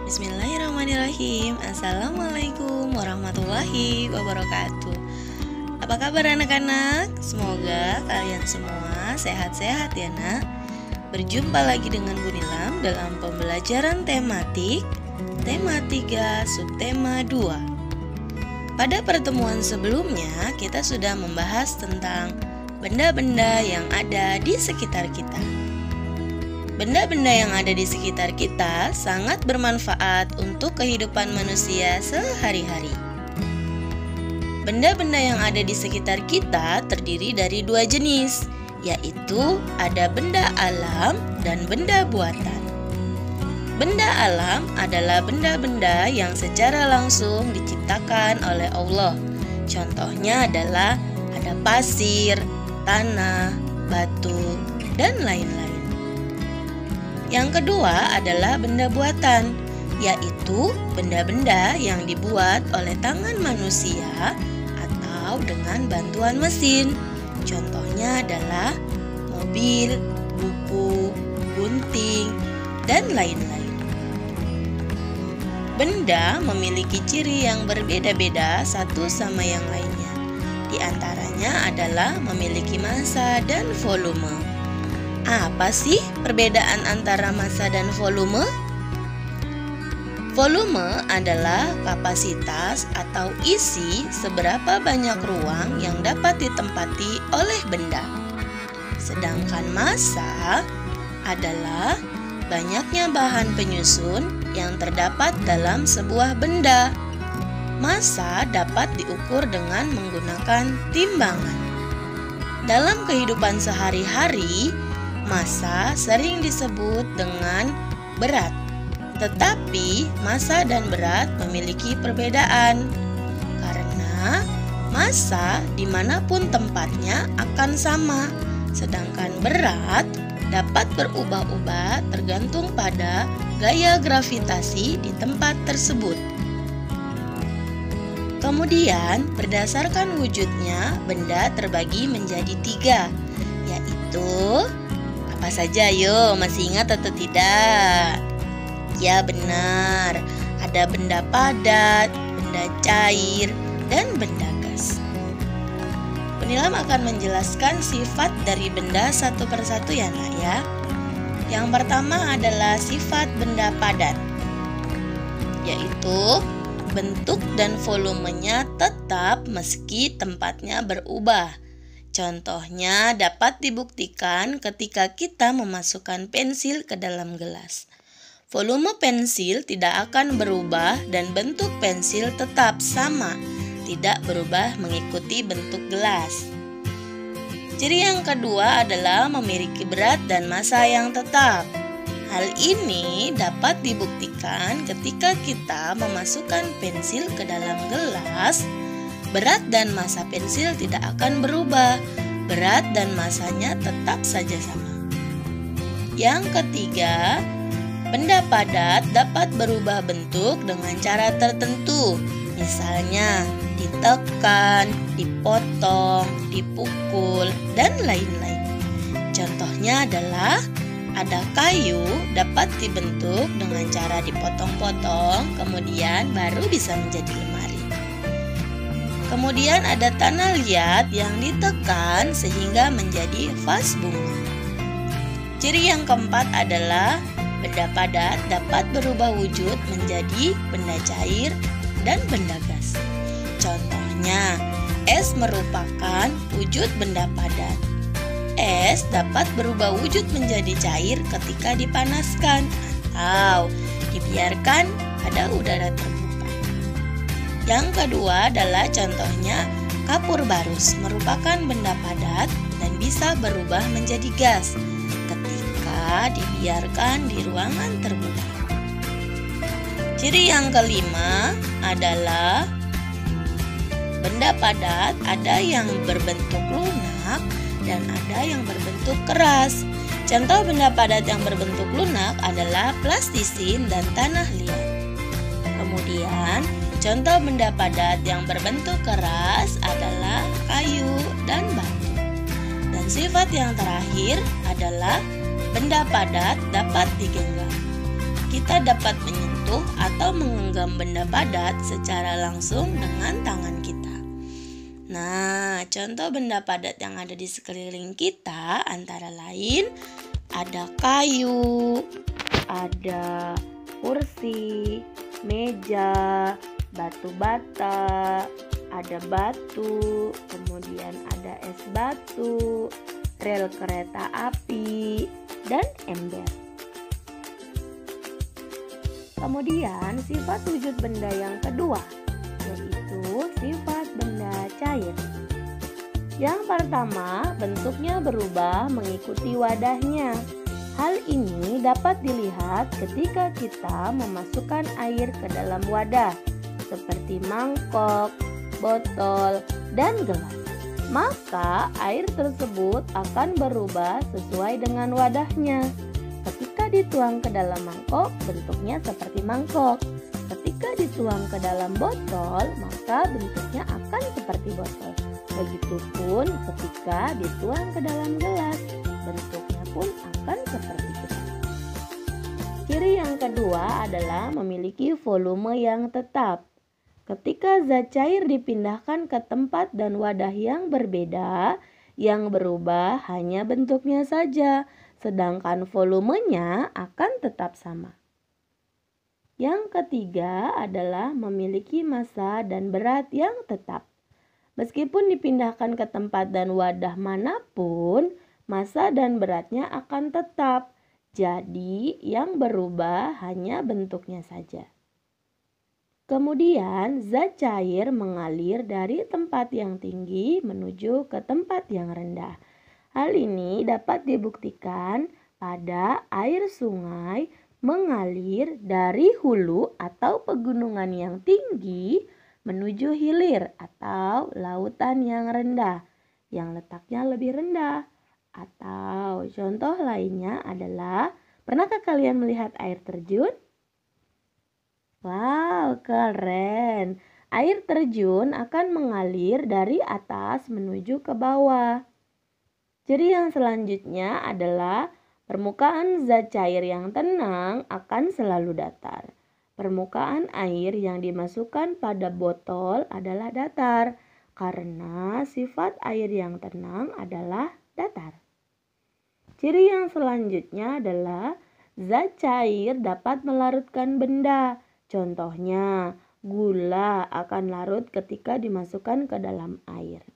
Bismillahirrahmanirrahim. Assalamualaikum warahmatullahi wabarakatuh. Apa kabar anak-anak? Semoga kalian semua sehat-sehat ya nak. Berjumpa lagi dengan Bu Nilam dalam pembelajaran tematik tema 3 subtema 2. Pada pertemuan sebelumnya kita sudah membahas tentang benda-benda yang ada di sekitar kita. Benda-benda yang ada di sekitar kita sangat bermanfaat untuk kehidupan manusia sehari-hari. Benda-benda yang ada di sekitar kita terdiri dari dua jenis, yaitu ada benda alam dan benda buatan. Benda alam adalah benda-benda yang secara langsung diciptakan oleh Allah. Contohnya adalah ada pasir, tanah, batu, dan lain-lain. Yang kedua adalah benda buatan, yaitu benda-benda yang dibuat oleh tangan manusia atau dengan bantuan mesin. Contohnya adalah mobil, buku, gunting, dan lain-lain. Benda memiliki ciri yang berbeda-beda satu sama yang lainnya. Di antaranya adalah memiliki massa dan volume. Apa sih perbedaan antara massa dan volume? Volume adalah kapasitas atau isi seberapa banyak ruang yang dapat ditempati oleh benda. Sedangkan massa adalah banyaknya bahan penyusun yang terdapat dalam sebuah benda. Massa dapat diukur dengan menggunakan timbangan. Dalam kehidupan sehari-hari, massa sering disebut dengan berat, tetapi massa dan berat memiliki perbedaan karena massa dimanapun tempatnya akan sama, sedangkan berat dapat berubah-ubah tergantung pada gaya gravitasi di tempat tersebut. Kemudian, berdasarkan wujudnya, benda terbagi menjadi 3, yaitu apa saja? Yo, masih ingat atau tidak? Ya benar, ada benda padat, benda cair, dan benda gas. Penilam akan menjelaskan sifat dari benda satu persatu ya nak ya. Yang pertama adalah sifat benda padat, yaitu bentuk dan volumenya tetap meski tempatnya berubah. Contohnya dapat dibuktikan ketika kita memasukkan pensil ke dalam gelas. Volume pensil tidak akan berubah dan bentuk pensil tetap sama, tidak berubah mengikuti bentuk gelas. Ciri yang kedua adalah memiliki berat dan massa yang tetap. Hal ini dapat dibuktikan ketika kita memasukkan pensil ke dalam gelas. Berat dan massa pensil tidak akan berubah. Berat dan massanya tetap saja sama. Yang ketiga, benda padat dapat berubah bentuk dengan cara tertentu. Misalnya ditekan, dipotong, dipukul, dan lain-lain. Contohnya adalah ada kayu dapat dibentuk dengan cara dipotong-potong, kemudian baru bisa menjadi lemari. Kemudian ada tanah liat yang ditekan sehingga menjadi vas bunga. Ciri yang keempat adalah benda padat dapat berubah wujud menjadi benda cair dan benda gas. Contohnya, es merupakan wujud benda padat. Es dapat berubah wujud menjadi cair ketika dipanaskan atau dibiarkan pada udara terbuka. Yang kedua adalah contohnya kapur barus, merupakan benda padat dan bisa berubah menjadi gas ketika dibiarkan di ruangan terbuka. Ciri yang kelima adalah benda padat ada yang berbentuk lunak dan ada yang berbentuk keras. Contoh benda padat yang berbentuk lunak adalah plastisin dan tanah liat. Kemudian, contoh benda padat yang berbentuk keras adalah kayu dan batu. Dan sifat yang terakhir adalah benda padat dapat digenggam. Kita dapat menyentuh menyentuh atau menggenggam benda padat secara langsung dengan tangan kita. Nah, contoh benda padat yang ada di sekeliling kita antara lain ada kayu, ada kursi, meja, batu bata, ada batu, kemudian ada es batu, rel kereta api, dan ember. Kemudian sifat wujud benda yang kedua, yaitu sifat benda cair. Yang pertama, bentuknya berubah mengikuti wadahnya. Hal ini dapat dilihat ketika kita memasukkan air ke dalam wadah, seperti mangkok, botol, dan gelas. Maka air tersebut akan berubah sesuai dengan wadahnya. Ketika dituang ke dalam mangkok, bentuknya seperti mangkok. Ketika dituang ke dalam botol, maka bentuknya akan seperti botol. Begitupun ketika dituang ke dalam gelas, bentuknya pun akan seperti gelas. Ciri yang kedua adalah memiliki volume yang tetap. Ketika zat cair dipindahkan ke tempat dan wadah yang berbeda, yang berubah hanya bentuknya saja, sedangkan volumenya akan tetap sama. Yang ketiga adalah memiliki massa dan berat yang tetap. Meskipun dipindahkan ke tempat dan wadah manapun, massa dan beratnya akan tetap. Jadi, yang berubah hanya bentuknya saja. Kemudian, zat cair mengalir dari tempat yang tinggi menuju ke tempat yang rendah. Hal ini dapat dibuktikan pada air sungai mengalir dari hulu atau pegunungan yang tinggi menuju hilir atau lautan yang rendah, yang letaknya lebih rendah. Atau contoh lainnya adalah, pernahkah kalian melihat air terjun? Wow, keren! Air terjun akan mengalir dari atas menuju ke bawah. Ciri yang selanjutnya adalah permukaan zat cair yang tenang akan selalu datar. Permukaan air yang dimasukkan pada botol adalah datar karena sifat air yang tenang adalah datar. Ciri yang selanjutnya adalah zat cair dapat melarutkan benda. Contohnya, gula akan larut ketika dimasukkan ke dalam air.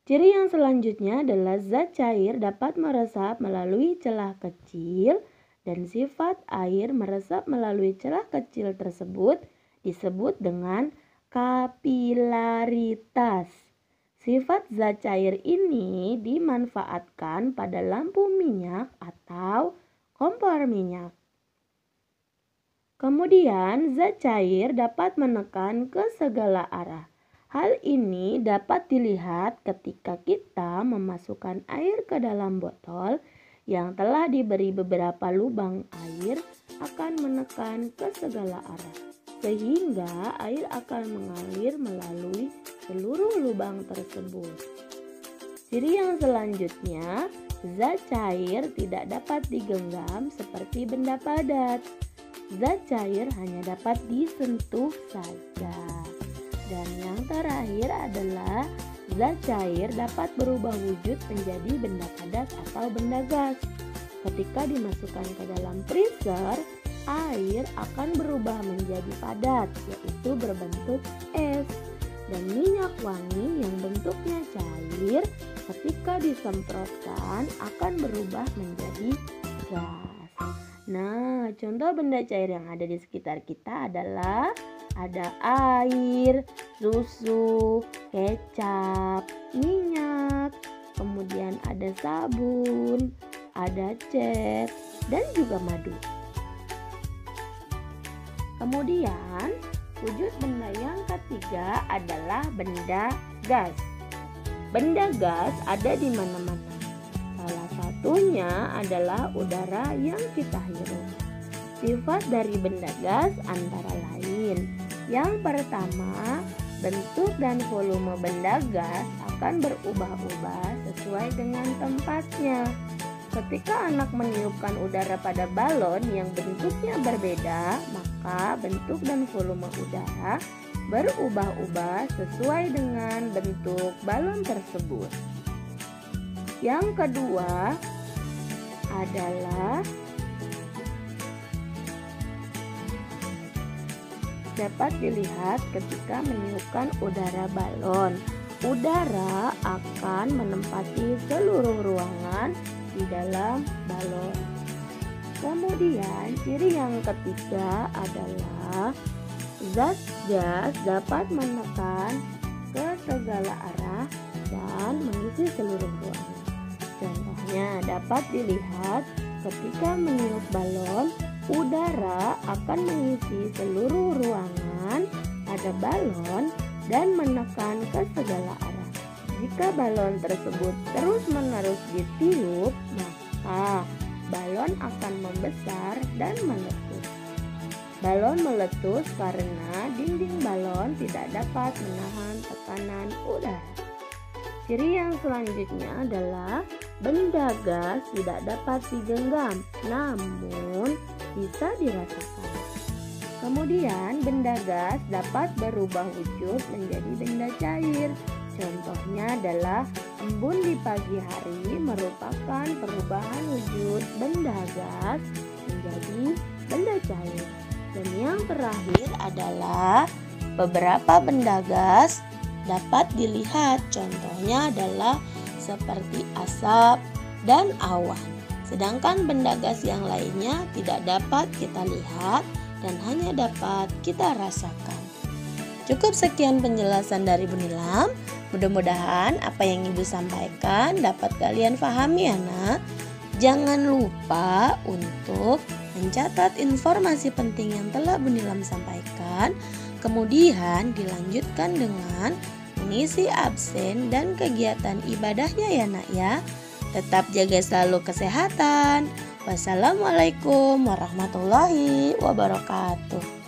Ciri yang selanjutnya adalah zat cair dapat meresap melalui celah kecil dan sifat air meresap melalui celah kecil tersebut disebut dengan kapilaritas. Sifat zat cair ini dimanfaatkan pada lampu minyak atau kompor minyak. Kemudian zat cair dapat menekan ke segala arah. Hal ini dapat dilihat ketika kita memasukkan air ke dalam botol yang telah diberi beberapa lubang air akan menekan ke segala arah, sehingga air akan mengalir melalui seluruh lubang tersebut. Ciri yang selanjutnya, zat cair tidak dapat digenggam seperti benda padat. Zat cair hanya dapat disentuh saja. Dan yang terakhir adalah zat cair dapat berubah wujud menjadi benda padat atau benda gas. Ketika dimasukkan ke dalam freezer, air akan berubah menjadi padat, yaitu berbentuk es. Dan minyak wangi yang bentuknya cair ketika disemprotkan akan berubah menjadi gas. Nah, contoh benda cair yang ada di sekitar kita adalah ada air, susu, kecap, minyak, kemudian ada sabun, ada cat, dan juga madu. Kemudian, wujud benda yang ketiga adalah benda gas. Benda gas ada di mana-mana. Salah satunya adalah udara yang kita hirup. Sifat dari benda gas antara lain, yang pertama, bentuk dan volume benda gas akan berubah-ubah sesuai dengan tempatnya. Ketika anak meniupkan udara pada balon yang bentuknya berbeda, maka bentuk dan volume udara berubah-ubah sesuai dengan bentuk balon tersebut. Yang kedua adalah dapat dilihat ketika meniupkan udara balon. Udara akan menempati seluruh ruangan di dalam balon. Kemudian ciri yang ketiga adalah zat gas dapat menekan ke segala arah dan mengisi seluruh ruangan. Contohnya dapat dilihat ketika meniup balon, udara akan mengisi seluruh ruangan pada balon dan menekan ke segala arah. Jika balon tersebut terus-menerus ditiup, maka balon akan membesar dan meletus. Balon meletus karena dinding balon tidak dapat menahan tekanan udara. Ciri yang selanjutnya adalah benda gas tidak dapat digenggam, namun bisa dirasakan. Kemudian benda gas dapat berubah wujud menjadi benda cair. Contohnya adalah embun di pagi hari merupakan perubahan wujud benda gas menjadi benda cair. Dan yang terakhir adalah beberapa benda gas dapat dilihat, contohnya adalah seperti asap dan awan. Sedangkan benda gas yang lainnya tidak dapat kita lihat dan hanya dapat kita rasakan. Cukup sekian penjelasan dari Bu Nilam. Mudah-mudahan apa yang Ibu sampaikan dapat kalian pahami ya nak. Jangan lupa untuk mencatat informasi penting yang telah Bu Nilam sampaikan. Kemudian dilanjutkan dengan mengisi absen dan kegiatan ibadahnya ya nak ya. Tetap jaga selalu kesehatan. Wassalamualaikum warahmatullahi wabarakatuh.